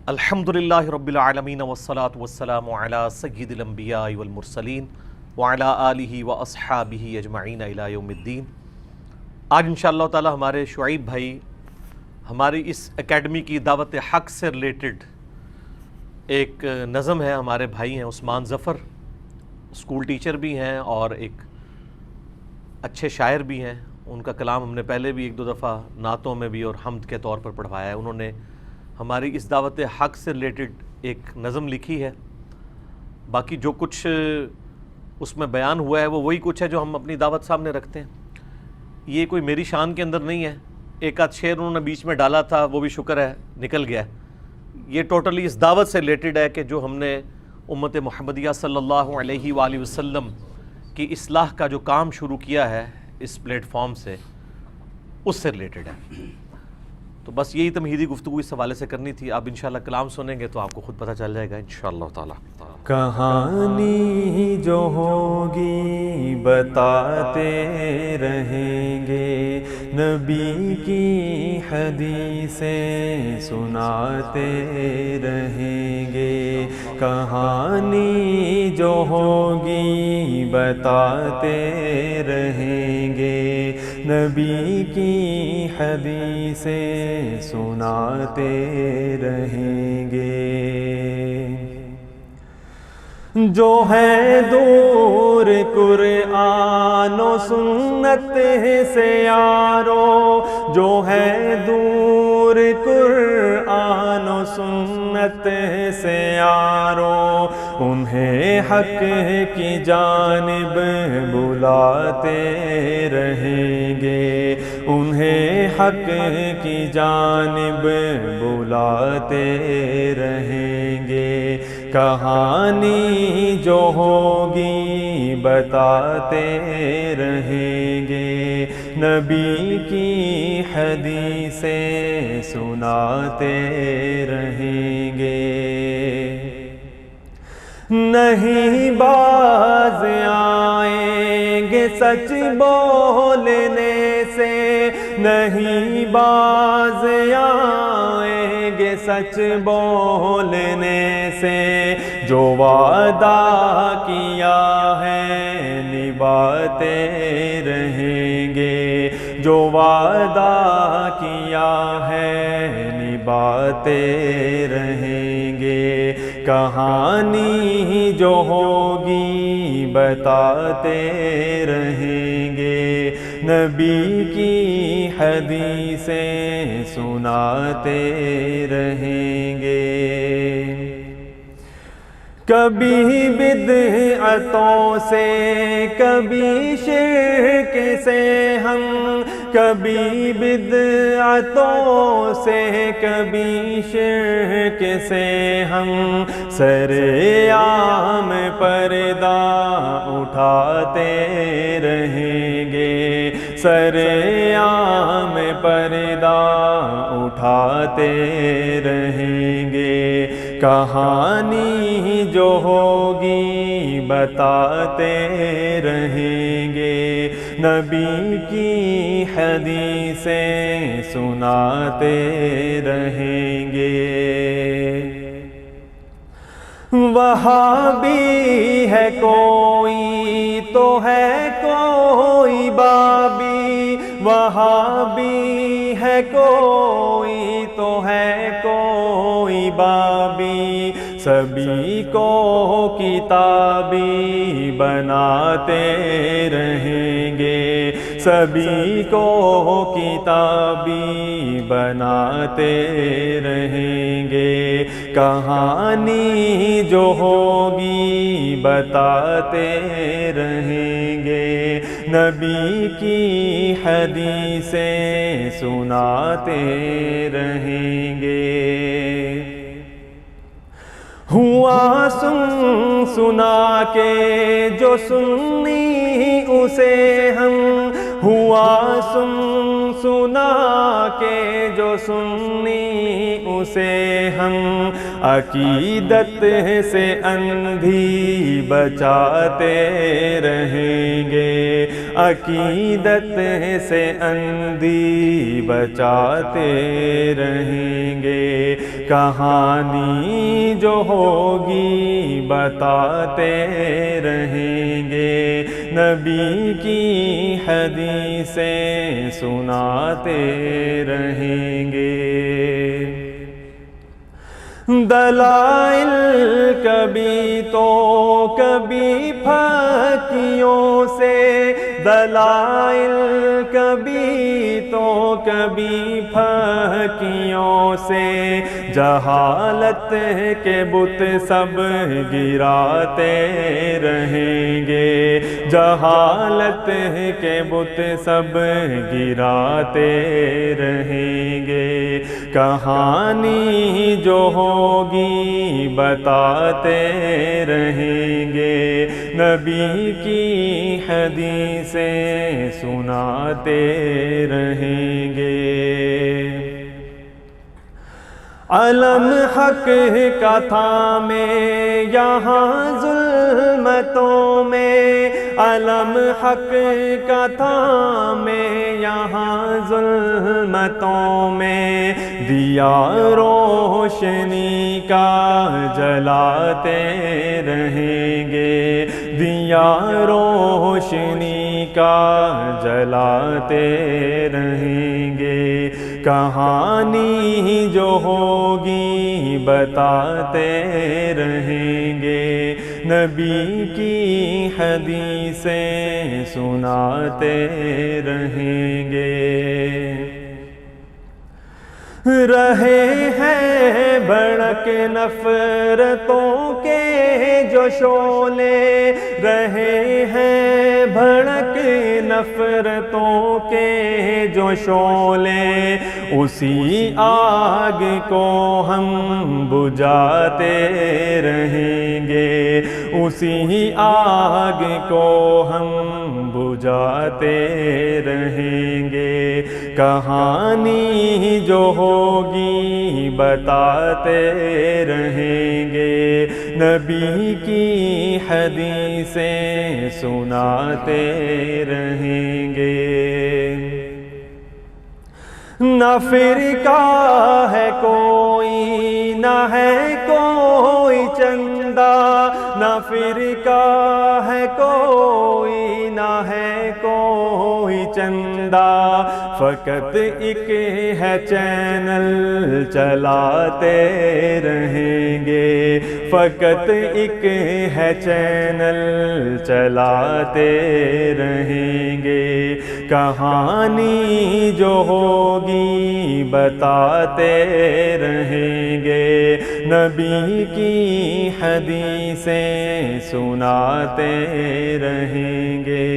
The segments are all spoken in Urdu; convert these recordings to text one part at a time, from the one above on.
الحمدللہ رب العالمین والصلاة والسلام علی سید الانبیاء والمرسلین وعلی آلہ واصحابہ اجمعین الی یوم الدین۔ آج انشاءاللہ تعالی ہمارے شعیب بھائی ہماری اس اکیڈمی کی دعوت حق سے ریلیٹڈ ایک نظم ہے، ہمارے بھائی ہیں عثمان ظفر، اسکول ٹیچر بھی ہیں اور ایک اچھے شاعر بھی ہیں۔ ان کا کلام ہم نے پہلے بھی ایک دو دفعہ نعتوں میں بھی اور حمد کے طور پر پڑھوایا ہے۔ انہوں نے ہماری اس دعوت حق سے ریلیٹڈ ایک نظم لکھی ہے، باقی جو کچھ اس میں بیان ہوا ہے وہ وہی کچھ ہے جو ہم اپنی دعوت سامنے رکھتے ہیں۔ یہ کوئی میری شان کے اندر نہیں ہے، ایک آدھ شعر انہوں نے بیچ میں ڈالا تھا، وہ بھی شکر ہے نکل گیا ہے۔ یہ ٹوٹلی اس دعوت سے ریلیٹڈ ہے کہ جو ہم نے امت محمدیہ صلی اللہ علیہ وآلہ وسلم کی اصلاح کا جو کام شروع کیا ہے اس پلیٹ فارم سے، اس سے ریلیٹڈ ہے۔ تو بس یہی تمہیدی گفتگو اس حوالے سے کرنی تھی۔ آپ انشاءاللہ کلام سنیں گے تو آپ کو خود پتہ چل جائے گا انشاءاللہ تعالی۔ کہانی جو ہوگی بتاتے رہیں گے، نبی کی حدیثیں سناتے رہیں گے۔ کہانی جو ہوگی بتاتے رہیں گے، نبی کی حدیثیں سناتے رہیں گے۔ جو ہے دور قرآن و سنت سے یارو، جو ہے دور قرآن و سنت سے یارو، انہیں حق کی جانب بلاتے رہیں گے، انہیں حق کی جانب بلاتے رہیں گے۔ کہانی جو ہوگی بتاتے رہیں گے، نبی کی حدیثیں سناتے رہیں گے۔ نہیں باز آئیں گے سچ بولنے سے، نہیں باز آئیں گے سچ بولنے سے، جو وعدہ کیا ہے نبھاتے رہیں گے، جو وعدہ کیا ہے نبھاتے رہیں گے۔ کہانی جو ہوگی بتاتے رہیں گے، نبی کی حدیثیں سناتے رہیں گے۔ کبھی بدعتوں سے کبھی شرک سے ہم، کبھی بدعتوں سے کبھی شرک سے ہم، سر عام پردہ اٹھاتے رہیں گے، سر عام پردہ اٹھاتے رہیں گے۔ کہانی جو ہوگی بتاتے رہیں گے، نبی کی حدیثیں سناتے رہیں گے۔ وہابی ہے کوئی تو ہے کوئی بابی، وہابی ہے کوئی تو ہے کوئی بابی، سبھی کو کتابی بناتے رہیں گے، سبھی کو کتابی بناتے رہیں گے۔ کہانی جو ہوگی بتاتے رہیں گے، نبی کی حدیثیں سناتے رہیں گے۔ ہوا سنا کے جو سنی اسے ہم، ہوا سنا کے جو سنی اسے ہم عقیدت سے اندھی بچاتے رہیں گے، عقیدت سے اندھی بچاتے رہیں گے، کہانی جو ہوگی بتاتے رہیں گے، نبی کی حدیثیں سناتے رہیں گے۔ دلائل کبھی تو کبھی پھکیوں سے، دلائل کبھی تو کبھی پھکیوں سے، جہالت کے بت سب گراتے رہیں گے، جہالت کے بت سب گراتے رہیں گے، کہانی جو ہوگی بتاتے رہیں گے، نبی کی حدیثیں سناتے رہیں گے۔ علم حق کا تھامے یہاں ظلمتوں میں، علم حق کا تھامے یہاں ظلمتوں میں، دیا روشنی کا جلاتے رہیں گے، دیا روشنی کا جلاتے رہیں گے، کہانی جو ہوگی بتاتے رہیں گے، نبی کی حدیثیں سناتے رہیں گے۔ رہے ہیں بھڑک نفرتوں کے جو شعلے، رہے ہیں بھڑک نفرتوں کے جو شعلے، اسی آگ کو ہم بجھاتے رہیں گے، اسی آگ کو ہم بجھاتے رہیں گے، کہانی جو ہوگی بتاتے رہیں گے، نبی کی حدیثیں سناتے رہیں گے۔ نہ فرقہ ہے کوئی، نہ ہے کوئی چندہ، نہ فرقہ ہے کوئی، نہ ہے کوئی چندہ، فقط ایک ہے چینل چلاتے رہیں گے، فقط ایک ہے چینل چلاتے رہیں گے، کہانی جو ہوگی بتاتے رہیں گے، نبی کی حدیثیں سناتے رہیں گے۔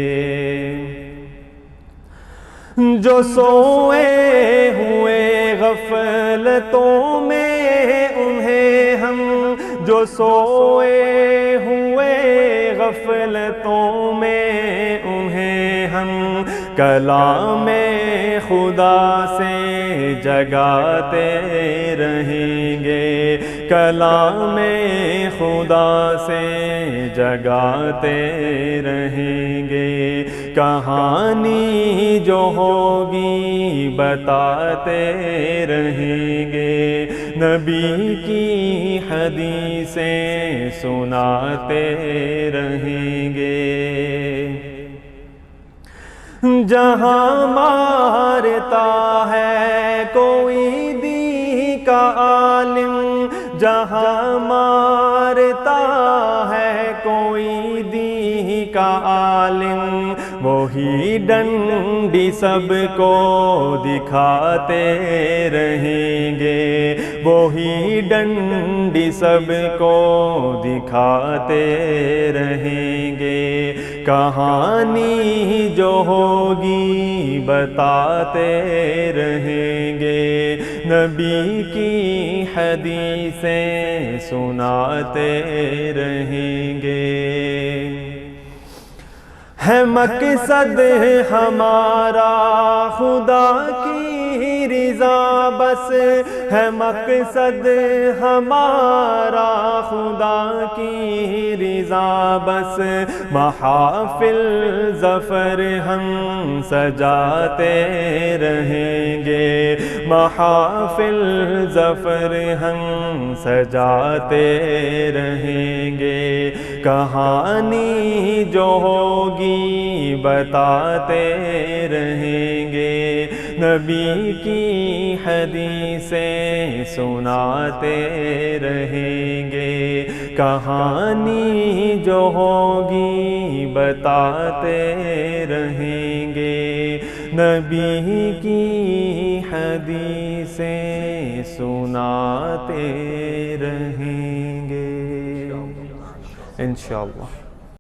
جو سوئے ہوئے غفلتوں میں انہیں ہم، جو سوئے ہوئے غفلتوں میں انہیں ہم، کلام خدا سے جگاتے رہیں گے، کلام خدا سے جگاتے رہیں گے، کہانی جو ہوگی بتاتے رہیں گے، نبی کی حدیثیں سناتے رہیں گے۔ جہاں مارتا ہے کوئی دین کا عالم، جہاں مارتا ہے کوئی دین کا عالم، وہی ڈنڈی سب کو دکھاتے رہیں گے، وہی ڈنڈی سب کو دکھاتے رہیں گے، کہانی جو ہوگی بتاتے رہیں گے، نبی کی حدیثیں سناتے رہیں گے۔ ہے مقصد ہمارا خدا کی رضا بس، ہے مقصد ہمارا خدا کی رضا بس، محافل ظفر ہم سجاتے رہیں گے، محافل ظفر ہم سجاتے رہیں گے، کہانی جو ہوگی بتاتے رہیں گے، نبی کی حدیثیں سناتے رہیں گے، کہانی جو ہوگی بتاتے رہیں گے، نبی کی حدیثیں سناتے رہیں گے انشاءاللہ۔